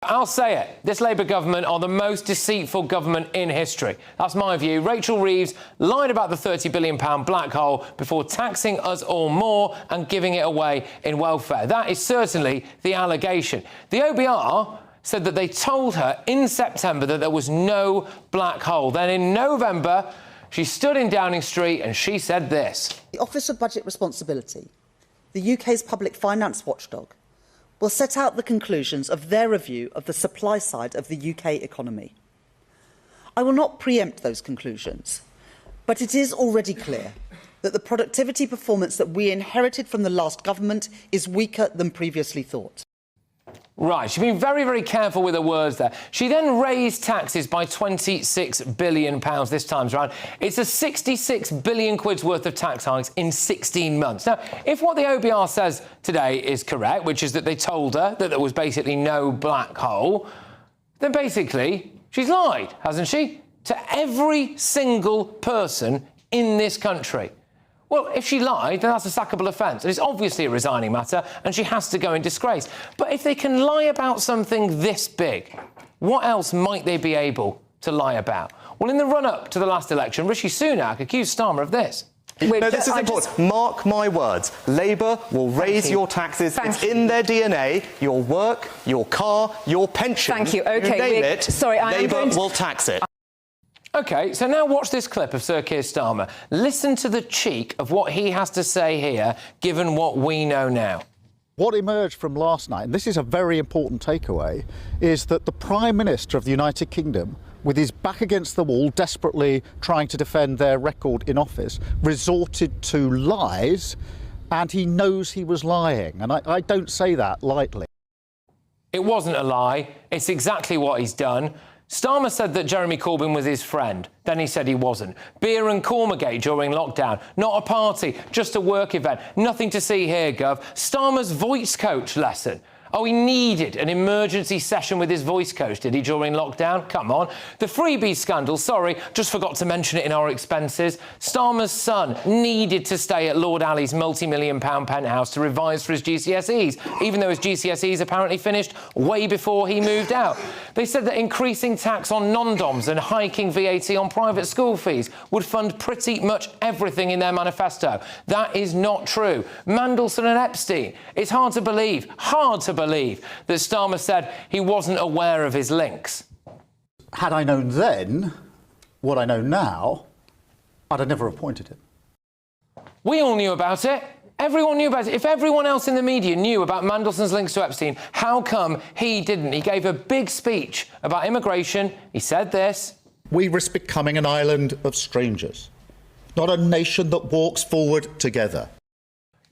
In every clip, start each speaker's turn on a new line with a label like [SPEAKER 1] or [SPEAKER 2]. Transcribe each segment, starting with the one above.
[SPEAKER 1] I'll say it, this Labour government are the most deceitful government in history. That's my view. Rachel Reeves lied about the £30 billion black hole before taxing us all more and giving it away in welfare. That is certainly the allegation. The OBR said that they told her in September that there was no black hole. Then in November, she stood in Downing Street and she said this.
[SPEAKER 2] The Office of Budget Responsibility, the UK's public finance watchdog, will set out the conclusions of their review of the supply side of the UK economy. I will not preempt those conclusions, but it is already clear that the productivity performance that we inherited from the last government is weaker than previously thought.
[SPEAKER 1] Right, she's been very, very careful with her words there. She then raised taxes by £26 billion this time around. It's a 66 billion quid's worth of tax hikes in 16 months. Now, if what the OBR says today is correct, which is that they told her that there was basically no black hole, then basically she's lied, hasn't she? To every single person in this country. Well, if she lied, then that's a sackable offence. And it's obviously a resigning matter, and she has to go in disgrace. But if they can lie about something this big, what else might they be able to lie about? Well, in the run-up to the last election, Rishi Sunak accused Starmer of this.
[SPEAKER 3] No, this is important. Mark my words. Labour will raise your taxes. It's in their DNA. Your work, your car, your pension.
[SPEAKER 4] Thank you. OK,
[SPEAKER 3] you name it,
[SPEAKER 4] sorry,
[SPEAKER 3] Labour will tax it.
[SPEAKER 1] OK, so now watch this clip of Sir Keir Starmer. Listen to the cheek of what he has to say here, given what we know now.
[SPEAKER 5] What emerged from last night, and this is a very important takeaway, is that the Prime Minister of the United Kingdom, with his back against the wall, desperately trying to defend their record in office, resorted to lies, and he knows he was lying. And I don't say that lightly.
[SPEAKER 1] It wasn't a lie. It's exactly what he's done. Starmer said that Jeremy Corbyn was his friend. Then he said he wasn't. Beer and Cormagate during lockdown. Not a party, just a work event. Nothing to see here, Gov. Starmer's voice coach lesson. Oh, he needed an emergency session with his voice coach, did he, during lockdown? Come on. The freebie scandal, sorry, just forgot to mention it in our expenses. Starmer's son needed to stay at Lord Alley's multi-million-pound penthouse to revise for his GCSEs, even though his GCSEs apparently finished way before he moved out. They said that increasing tax on non-doms and hiking VAT on private school fees would fund pretty much everything in their manifesto. That is not true. Mandelson and Epstein. It's hard to believe that Starmer said he wasn't aware of his links.
[SPEAKER 5] Had I known then what I know now, I'd have never appointed him.
[SPEAKER 1] We all knew about it. Everyone knew about it. If everyone else in the media knew about Mandelson's links to Epstein, how come he didn't? He gave a big speech about immigration. He said this.
[SPEAKER 5] We risk becoming an island of strangers, not a nation that walks forward together.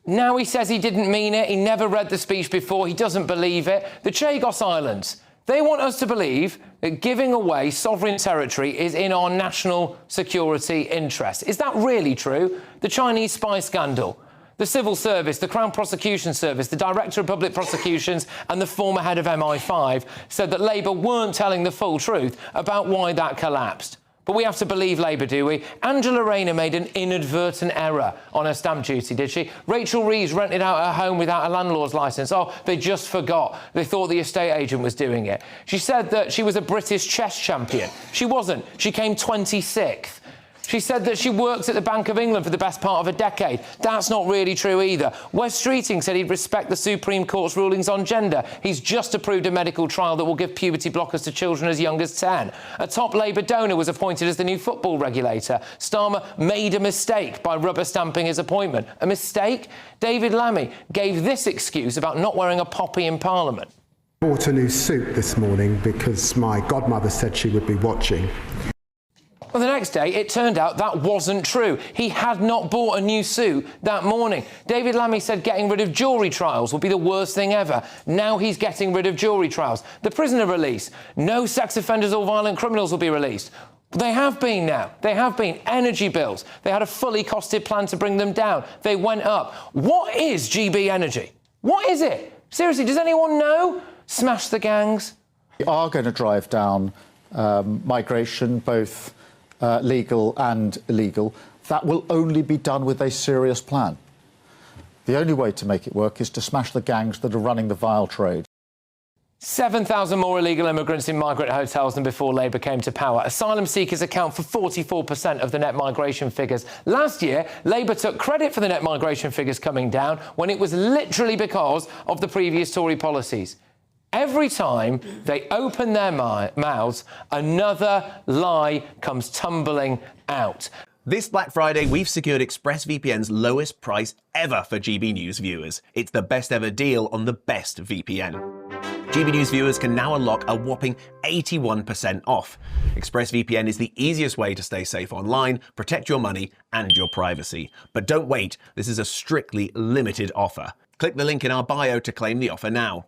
[SPEAKER 1] Now he says he didn't mean it. He never read the speech before. He doesn't believe it. The Chagos Islands, they want us to believe that giving away sovereign territory is in our national security interest. Is that really true? The Chinese spy scandal, the Civil Service, the Crown Prosecution Service, the Director of Public Prosecutions and the former head of MI5 said that Labour weren't telling the full truth about why that collapsed. But we have to believe Labour, do we? Angela Rayner made an inadvertent error on her stamp duty, did she? Rachel Reeves rented out her home without a landlord's licence. Oh, they just forgot. They thought the estate agent was doing it. She said that she was a British chess champion. She wasn't. She came 26th. She said that she worked at the Bank of England for the best part of a decade. That's not really true either. Wes Streeting said he'd respect the Supreme Court's rulings on gender. He's just approved a medical trial that will give puberty blockers to children as young as 10. A top Labour donor was appointed as the new football regulator. Starmer made a mistake by rubber stamping his appointment. A mistake? David Lammy gave this excuse about not wearing a poppy in Parliament.
[SPEAKER 6] I bought a new suit this morning because my godmother said she would be watching.
[SPEAKER 1] Well, the next day, it turned out that wasn't true. He had not bought a new suit that morning. David Lammy said getting rid of jury trials would be the worst thing ever. Now he's getting rid of jury trials. The prisoner release. No sex offenders or violent criminals will be released. They have been now. They have been. Energy bills. They had a fully costed plan to bring them down. They went up. What is GB Energy? What is it? Seriously, does anyone know? Smash the gangs.
[SPEAKER 5] We are going to drive down migration, both legal and illegal. That will only be done with a serious plan. The only way to make it work is to smash the gangs that are running the vile trade.
[SPEAKER 1] 7,000 more illegal immigrants in migrant hotels than before Labour came to power. Asylum seekers account for 44% of the net migration figures. Last year, Labour took credit for the net migration figures coming down when it was literally because of the previous Tory policies. Every time they open their mouths, another lie comes tumbling out.
[SPEAKER 4] This Black Friday, we've secured ExpressVPN's lowest price ever for GB News viewers. It's the best ever deal on the best VPN. GB News viewers can now unlock a whopping 81% off. ExpressVPN is the easiest way to stay safe online, protect your money and your privacy. But don't wait, this is a strictly limited offer. Click the link in our bio to claim the offer now.